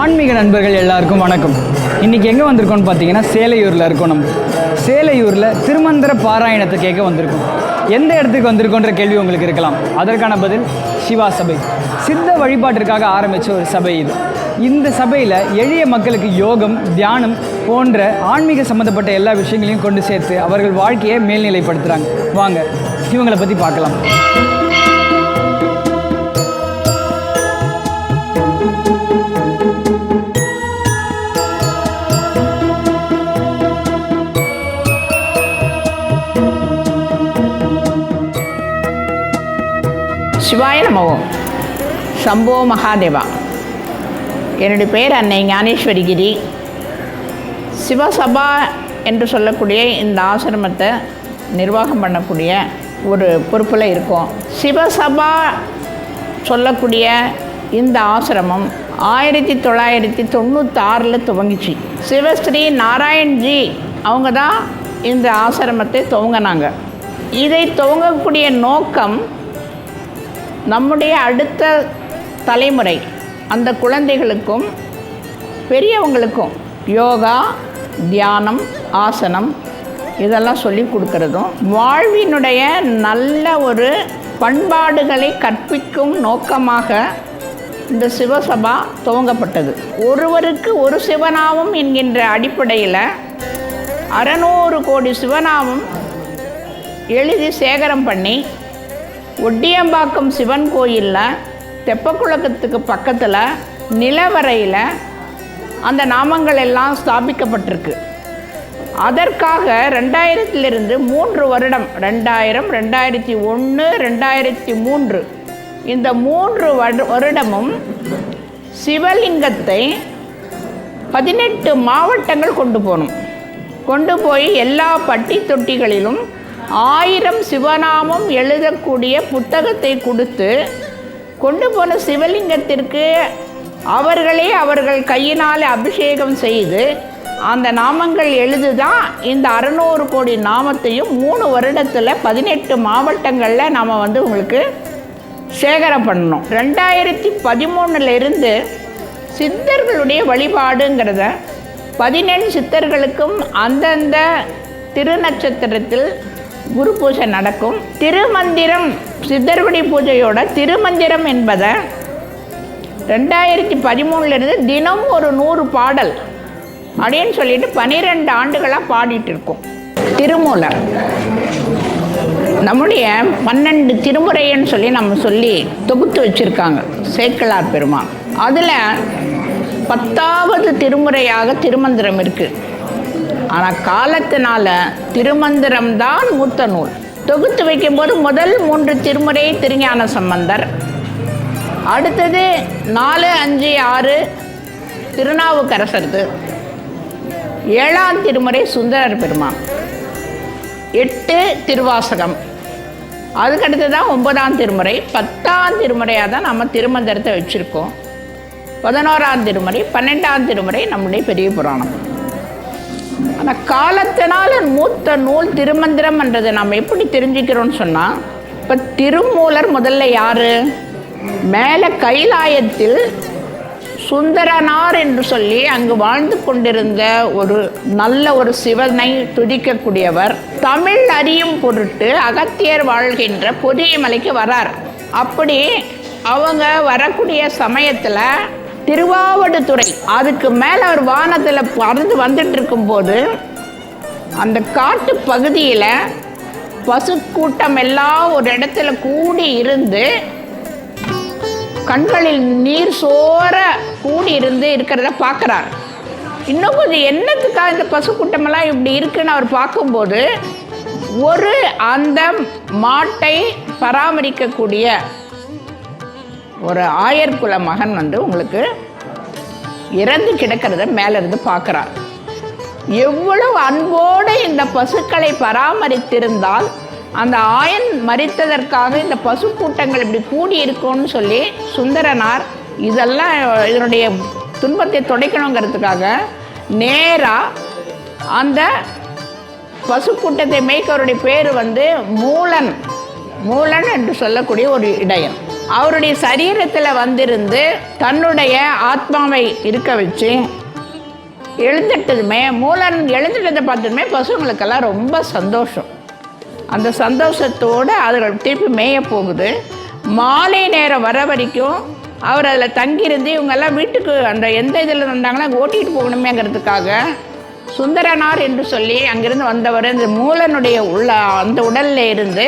ஆன்மீக நண்பர்கள் எல்லாருக்கும் வணக்கம். இன்றைக்கி எங்கே வந்திருக்கோம்னு பார்த்தீங்கன்னா சேலையூரில் இருக்கோம். நம்ம சேலையூரில் திருமந்திர பாராயணத்தை கேட்க வந்திருக்கோம். எந்த இடத்துக்கு வந்திருக்கோன்ற கேள்வி உங்களுக்கு இருக்கலாம். அதற்கான பதில் சிவா சபை. சித்த வழிபாட்டிற்காக ஆரம்பித்த ஒரு சபை இது. இந்த சபையில் எளிய மக்களுக்கு யோகம், தியானம் போன்ற ஆன்மீக சம்மந்தப்பட்ட எல்லா விஷயங்களையும் கொண்டு சேர்த்து அவர்கள் வாழ்க்கையை மேல்நிலைப்படுத்துகிறாங்க. வாங்க இவங்களை பற்றி பார்க்கலாம். சிவாய நமவோம். சம்போ மகாதேவா. என்னுடைய பேர் அன்னை ஞானேஸ்வரிகிரி. சிவசபா என்று சொல்லக்கூடிய இந்த ஆசிரமத்தை நிர்வாகம் பண்ணக்கூடிய ஒரு பொறுப்பில் இருக்கோம். சிவசபா சொல்லக்கூடிய இந்த ஆசிரமம் 1996 துவங்கிச்சு. சிவஸ்ரீ நாராயண்ஜி அவங்க தான் இந்த ஆசிரமத்தை துவங்கினாங்க. இதை துவங்கக்கூடிய நோக்கம் நம்முடைய அடுத்த தலைமுறை அந்த குழந்தைகளுக்கும் பெரியவங்களுக்கும் யோகா, தியானம், ஆசனம் இதெல்லாம் சொல்லி கொடுக்கறதும், வாழ்வினுடைய நல்ல ஒரு பண்பாடுகளை கற்பிக்கும் நோக்கமாக இந்த சிவசபா துவங்கப்பட்டது. ஒருவருக்கு ஒரு சிவநாமம் என்கின்ற அடிப்படையில் 600 கோடி சிவநாமம் எழுதி சேகரம் பண்ணி ஒட்டியம்பாக்கம் சிவன் கோயிலில் தெப்பக்குளத்துக்கு பக்கத்தில் நிலவரையில் அந்த நாமங்கள் எல்லாம் ஸ்தாபிக்கப்பட்டிருக்கு. அதற்காக 2000 3 வருடம் 2000, 2001, 2003 இந்த 3 வருடமும் சிவலிங்கத்தை 18 மாவட்டங்கள் கொண்டு போய் எல்லா பட்டி தொட்டிகளிலும் 1000 சிவநாமம் எழுதக்கூடிய புத்தகத்தை கொடுத்து கொண்டு போன சிவலிங்கத்திற்கு அவர்கள் கையினால் அபிஷேகம் செய்து அந்த நாமங்கள் எழுதுதான் இந்த 600 கோடி நாமத்தையும் 3 வருடத்தில் 18 மாவட்டங்களில் நாம் உங்களுக்கு சேகரம் பண்ணணும். 2013 சித்தர்களுடைய வழிபாடுங்கிறத 17 சித்தர்களுக்கும் அந்தந்த திருநட்சத்திரத்தில் குரு பூஜை நடக்கும். திருமந்திரம் சித்தர்குடி பூஜையோட திருமந்திரம் என்பதை 2013 தினம் ஒரு 100 பாடல் அப்படின்னு சொல்லிட்டு 12 ஆண்டுகளாக பாடிட்டு இருக்கோம். திருமூலர் நம்முடைய 12 திருமுறைன்னு சொல்லி தொகுத்து வச்சுருக்காங்க சேக்கிழார் பெருமான். அதில் 10வது திருமுறையாக திருமந்திரம் இருக்குது. ஆனால் காலத்தினால திருமந்திரம் தான் மூத்த நூல். தொகுத்து வைக்கும்போது முதல் 3 திருமுறை திருஞான சம்பந்தர், அடுத்தது 4, 5, 6 திருநாவுக்கரசர்து, 7ஆம் திருமுறை சுந்தரர் பெருமான், 8 திருவாசகம், அதுக்கடுத்து தான் 9ஆம் திருமுறை. 10ஆம் திருமுறையாக தான் நம்ம திருமந்திரத்தை வச்சுருக்கோம். 11ஆம் திருமுறை, 12ஆம் திருமுறை நம்முடைய பெரிய புராணம். ஆனால் காலத்தினால மூத்த நூல் திருமந்திரம்ன்றதை நம்ம எப்படி தெரிஞ்சுக்கிறோன்னு சொன்னால், இப்போ திருமூலர் முதல்ல யார்? மேலே கைலாயத்தில் சுந்தரனார் என்று சொல்லி அங்கு வாழ்ந்து கொண்டிருந்த ஒரு நல்ல ஒரு சிவனை துதிக்கக்கூடியவர். தமிழ் அறியும் பொருட்டு அகத்தியர் வாழ்கின்ற பொதியமலைக்கு வரார். அப்படி அவங்க வரக்கூடிய சமயத்தில் திருவாவடுதுறை அதுக்கு மேலே ஒரு வானத்தில் பறந்து வந்துட்டு இருக்கும்போது அந்த காட்டு பகுதியில் பசு கூட்டம் எல்லாம் ஒரு இடத்துல கூடி இருந்து கண்களில் நீர் சோர கூடி இருக்கிறத பார்க்குறார். இன்னும் கொஞ்சம் என்னத்துக்காக இந்த பசு கூட்டமெல்லாம் இப்படி இருக்குன்னு அவர் பார்க்கும்போது ஒரு அந்த மாட்டை பராமரிக்கக்கூடிய ஒரு ஆயர்குல மகன் உங்களுக்கு இறந்து கிடக்கிறத மேலிருந்து பார்க்குறார். எவ்வளவு அன்போடு இந்த பசுக்களை பராமரித்திருந்தால் அந்த ஆயன் மரித்ததற்காக இந்த பசு கூட்டங்கள் இப்படி கூடி இருக்கும்னு சொல்லி சுந்தரனார் இதனுடைய துன்பத்தை துடைக்கணுங்கிறதுக்காக நேராக அந்த பசு கூட்டத்தை மேய்க்கவருடைய பேர் மூலன் என்று சொல்லக்கூடிய ஒரு இடையன். அவருடைய சரீரத்தில் வந்திருந்து தன்னுடைய ஆத்மாவை இருக்க வச்சு எழுந்துட்டதுமே, மூலன் எழுந்துட்டதை பார்த்ததுமே பசுங்களுக்கெல்லாம் ரொம்ப சந்தோஷம். அந்த சந்தோஷத்தோடு அதுகள் திருப்பி மேய போகுது. மாலை நேரம் வர வரைக்கும் அவர் அதில் தங்கியிருந்து இவங்கெல்லாம் வீட்டுக்கு அந்த எந்த இதில் வந்தாங்களோ ஓட்டிகிட்டு போகணுமேங்கிறதுக்காக சுந்தரனார் என்று சொல்லி அங்கிருந்து வந்தவர் இந்த மூலனுடைய அந்த உடலில் இருந்து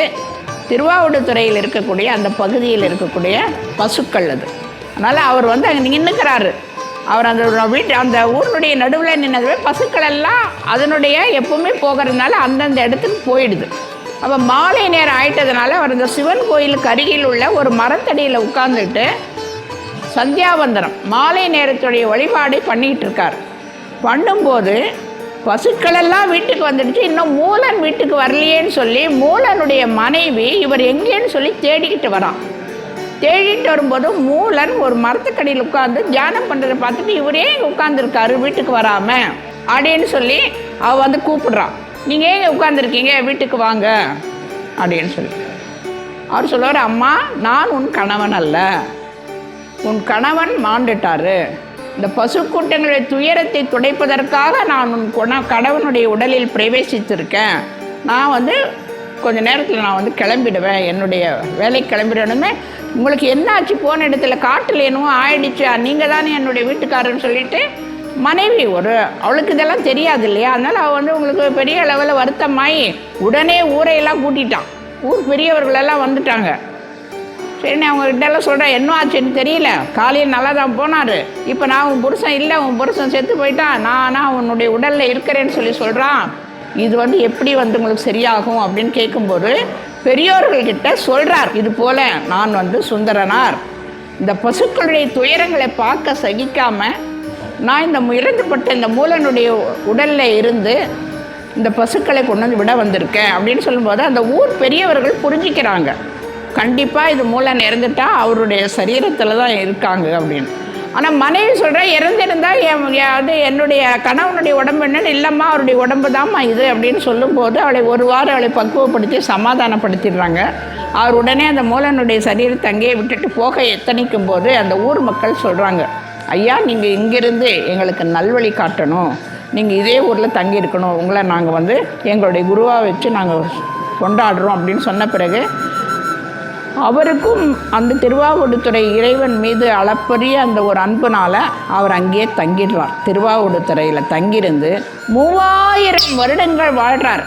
திருவாவடுதுறையில் இருக்கக்கூடிய அந்த பகுதியில் இருக்கக்கூடிய பசுக்கள் அது. அதனால் அவர் வந்து அங்கே நின்றுக்கிறாரு. அவர் அந்த ஊருடைய நடுவில் நின்னதுவே பசுக்கள் எல்லாம் அதனுடைய எப்பவுமே போகிறதுனால அந்தந்த இடத்துக்கு போயிடுது. அப்போ மாலை நேரம் ஆயிட்டதுனால அவர் இந்த சிவன் கோயிலுக்கு அருகில் உள்ள ஒரு மரத்தடியில் உட்கார்ந்துட்டு சந்தியாவந்தனம் மாலை நேரத்துடைய வழிபாடு பண்ணிகிட்டு இருக்கார். பண்ணும்போது பசுக்களெல்லாம் வீட்டுக்கு வந்துடுச்சு. இன்னும் மூலன் வீட்டுக்கு வரலையேன்னு சொல்லி மூலனுடைய மனைவி இவர் எங்கேன்னு சொல்லி தேடிக்கிட்டு வரான். தேடிட்டு வரும்போது மூலன் ஒரு மரத்துக்கடியில் உட்காந்து தியானம் பண்ணுறதை பார்த்துட்டு இவரே உட்காந்துருக்காரு வீட்டுக்கு வராமல் அப்படின்னு சொல்லி அவள் வந்து கூப்பிடுறான். நீங்கள் ஏங்க உட்காந்துருக்கீங்க, வீட்டுக்கு வாங்க அப்படின்னு சொல்லி. அவர் சொல்லுவார், அம்மா நான் உன் கணவன் அல்ல, உன் கணவன் மாண்டுட்டாரு. இந்த பசுக்கூட்டங்களுடைய துயரத்தை துடைப்பதற்காக நான் உன் கணவனுடைய உடலில் பிரவேசித்திருக்கேன். நான் வந்து கொஞ்சம் நேரத்தில் நான் வந்து கிளம்பிடுவேன், என்னுடைய வேலை கிளம்பிடணுமே. உங்களுக்கு என்ன ஆச்சு, போன இடத்துல காட்டில் என்னவோ ஆயிடுச்சு, நீங்கள் தானே என்னுடைய வீட்டுக்காரன்னு சொல்லிட்டு மனைவி அவளுக்கு இதெல்லாம் தெரியாது இல்லையா. அதனால் அவள் வந்து உங்களுக்கு பெரிய அளவில் வருத்தமாயி உடனே ஊரையெல்லாம் கூட்டிட்டான். ஊர் பெரியவர்களெல்லாம் வந்துட்டாங்க. சரி, நான் அவங்ககிட்டெல்லாம் சொல்கிறேன், என்ன ஆச்சுன்னு தெரியல, காலையில் நல்லா தான் போனார், இப்போ நான் உன் புருஷன் இல்லை, உன் புருஷன் செத்து போயிட்டான், நான் உன்னுடைய உடலில் இருக்கிறேன்னு சொல்லி சொல்கிறான். இது வந்து எப்படி வந்து உங்களுக்கு சரியாகும் அப்படின்னு கேட்கும்போது பெரியோர்கள்கிட்ட சொல்கிறார், இது போல் நான் வந்து சுந்தரனார் இந்த பசுக்களுடைய துயரங்களை பார்க்க சகிக்காமல் நான் இந்த இறந்துப்பட்ட இந்த மூலனுடைய உடலில் இருந்து இந்த பசுக்களை கொண்டு வந்து விட வந்திருக்கேன் அப்படின்னு சொல்லும்போது அந்த ஊர் பெரியவர்கள் புரிஞ்சிக்கிறாங்க, கண்டிப்பாக இது மூலன் இறந்துட்டா அவருடைய சரீரத்தில் தான் இருக்காங்க அப்படின்னு. ஆனால் மனைவி சொல்கிற, இறந்திருந்தால் அது என்னுடைய கணவனுடைய உடம்பு என்னன்னு, இல்லைம்மா அவருடைய உடம்பு தான்மா இது அப்படின்னு சொல்லும்போது அவளை ஒரு வாரம் அவளை பக்குவப்படுத்தி சமாதானப்படுத்திடுறாங்க. அவர் உடனே அந்த மூலனுடைய சரீரத்தை அங்கேயே விட்டுட்டு போக எத்தனிக்கும் போது அந்த ஊர் மக்கள் சொல்கிறாங்க, ஐயா நீங்கள் இங்கேருந்து எங்களுக்கு நல்வழி காட்டணும், நீங்கள் இதே ஊரில் தங்கி இருக்கணும், உங்களை நாங்கள் வந்து எங்களுடைய குருவாக வச்சு நாங்கள் கொண்டாடுறோம் அப்படின்னு சொன்ன பிறகு அவருக்கும் அந்த திருவாவடுதுறை இறைவன் மீது அளப்பரிய அந்த ஒரு அன்புனால் அவர் அங்கேயே தங்கிடுறார். திருவாவடுதுறையில் தங்கியிருந்து 3000 வருடங்கள் வாழ்கிறார்.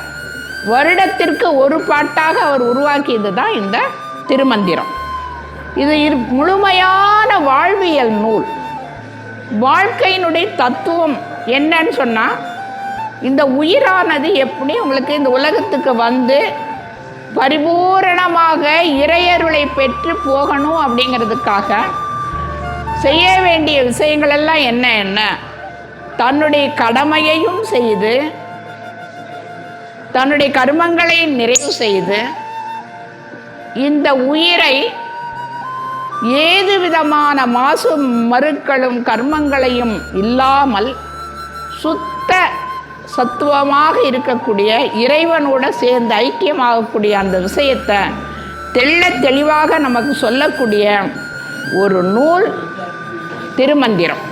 வருடத்திற்கு ஒரு பாட்டாக அவர் உருவாக்கியது தான் இந்த திருமந்திரம். இது முழுமையான வாழ்வியல் நூல். வாழ்க்கையினுடைய தத்துவம் என்னன்னு சொன்னால், இந்த உயிரானது எப்படி உங்களுக்கு இந்த உலகத்துக்கு வந்து பரிபூரணமாக இறையருளை பெற்று போகணும் அப்படிங்கிறதுக்காக செய்ய வேண்டிய விஷயங்கள் எல்லாம் என்ன தன்னுடைய கடமையையும் செய்து தன்னுடைய கர்மங்களை நிறைவு செய்து இந்த உயிரை ஏது விதமான மாசு மறுக்களும் கர்மங்களையும் இல்லாமல் சுத்த சத்துவமாக இருக்கக்கூடிய இறைவனோட சேர்ந்து ஐக்கியமாகக்கூடிய அந்த விஷயத்தை தெளிவாக நமக்கு சொல்லக்கூடிய ஒரு நூல் திருமந்திரம்.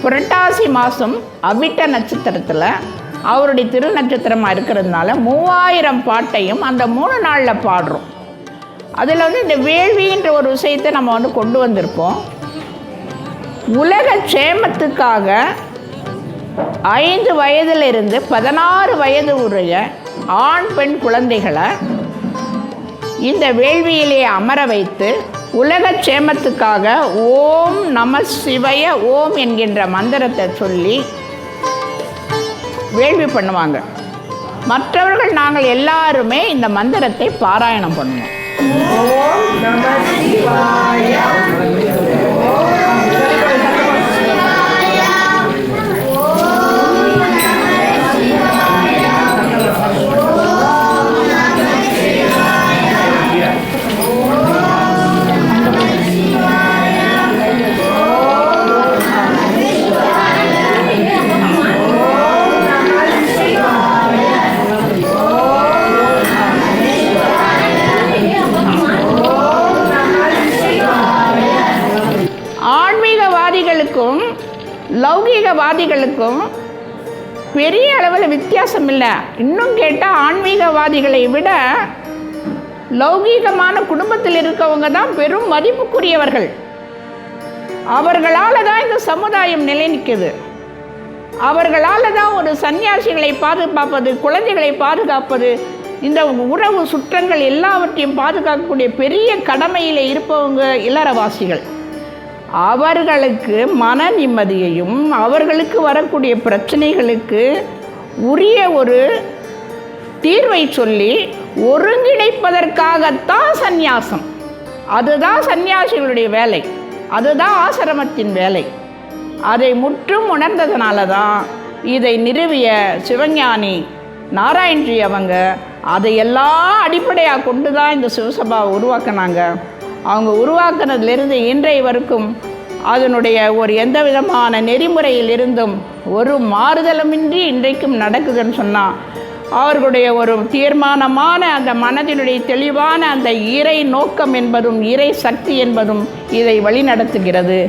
புரட்டாசி மாதம் அவிட்ட நட்சத்திரத்தில் அவருடைய திருநட்சத்திரமாக இருக்கிறதுனால 3000 பாட்டையும் அந்த 3 நாளில் பாடுறோம். அதில் வந்து இந்த வேள்வின்ற ஒரு விஷயத்தை நம்ம வந்து கொண்டு வந்திருக்கோம். உலக க்ஷேமத்துக்காக 5 வயதிலிருந்து 16 வயது உடைய ஆண் பெண் குழந்தைகளை இந்த வேள்வியிலே அமர வைத்து உலக க்ஷேமத்துக்காக ஓம் நம சிவய ஓம் என்கின்ற மந்திரத்தை சொல்லி வேள்வி பண்ணுவாங்க. மற்றவர்கள் நாங்கள் எல்லாருமே இந்த மந்திரத்தை பாராயணம் பண்ணுவோம். ஆன்மீகவாதிகளுக்கும் லௌகீகவாதிகளுக்கும் பெரிய அளவில் வித்தியாசம் இல்லை. இன்னும் கேட்டால் ஆன்மீகவாதிகளை விட லௌகீகமான குடும்பத்தில் இருக்கவங்க தான் பெரும் மதிப்புக்குரியவர்கள். அவர்களால் தான் இந்த சமுதாயம் நிலை நிற்குது. அவர்களால் தான் ஒரு சன்னியாசிகளை பாதுகாப்பது, குழந்தைகளை பாதுகாப்பது, இந்த உறவு சுற்றங்கள் எல்லாவற்றையும் பாதுகாக்கக்கூடிய பெரிய கடமையில் இருப்பவங்க இல்லறவாசிகள். அவர்களுக்கு மன நிம்மதியையும் அவர்களுக்கு வரக்கூடிய பிரச்சனைகளுக்கு உரிய ஒரு தீர்வை சொல்லி ஒருங்கிணைப்பதற்காகத்தான் சந்நியாசம். அதுதான் சன்னியாசிகளுடைய வேலை, அதுதான் ஆசிரமத்தின் வேலை. அதை முற்றும் உணர்ந்ததுனால தான் இதை நிறுவிய சிவஞானி நாராயண்ஜி அவங்க அதையெல்லாம் அடிப்படையாக கொண்டு தான் இந்த சிவசபாவை உருவாக்குனாங்க. அவங்க உருவாக்குனதுலேருந்து இன்றைய வரைக்கும் அதனுடைய ஒரு எந்த விதமான நெறிமுறையில் இருந்தும் ஒரு மாறுதலுமின்றி இன்றைக்கும் நடக்குதுன்னு சொன்னால் அவர்களுடைய ஒரு தீர்மானமான அந்த மனதினுடைய தெளிவான அந்த இறை நோக்கம் என்பதும் இறை சக்தி என்பதும் இதை வழிநடத்துகிறது.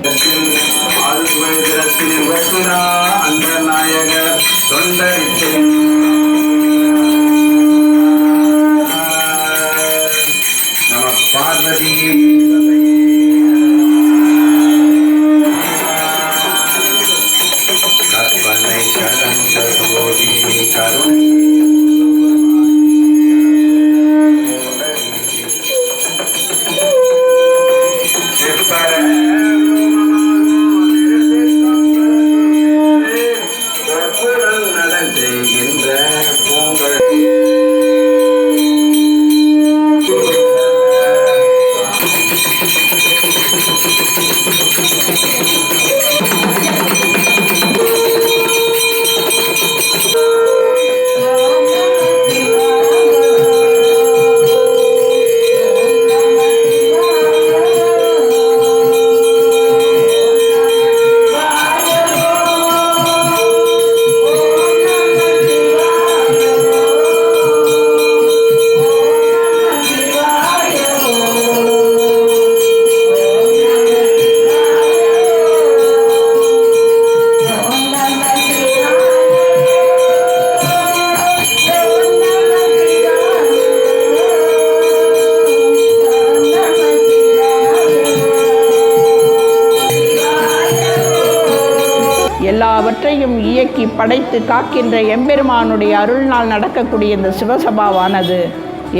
எல்லாவற்றையும் இயக்கி படைத்து காக்கின்ற எம்பெருமானுடைய அருள்நாள் நடக்கக்கூடிய இந்த சிவசபாவானது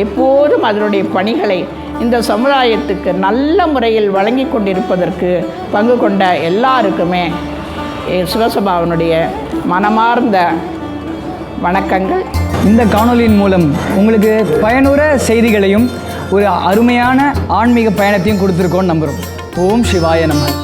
எப்போதும் அதனுடைய பணிகளை இந்த சமுதாயத்துக்கு நல்ல முறையில் வழங்கி கொண்டிருப்பதற்கு பங்கு கொண்ட எல்லாருக்குமே சிவசபாவினுடைய மனமார்ந்த வணக்கங்கள். இந்த காணொலியின் மூலம் உங்களுக்கு பயனுற செய்திகளையும் ஒரு அருமையான ஆன்மீக பயணத்தையும் கொடுத்துருக்கோன்னு நம்புகிறோம். ஓம் சிவாய நமः.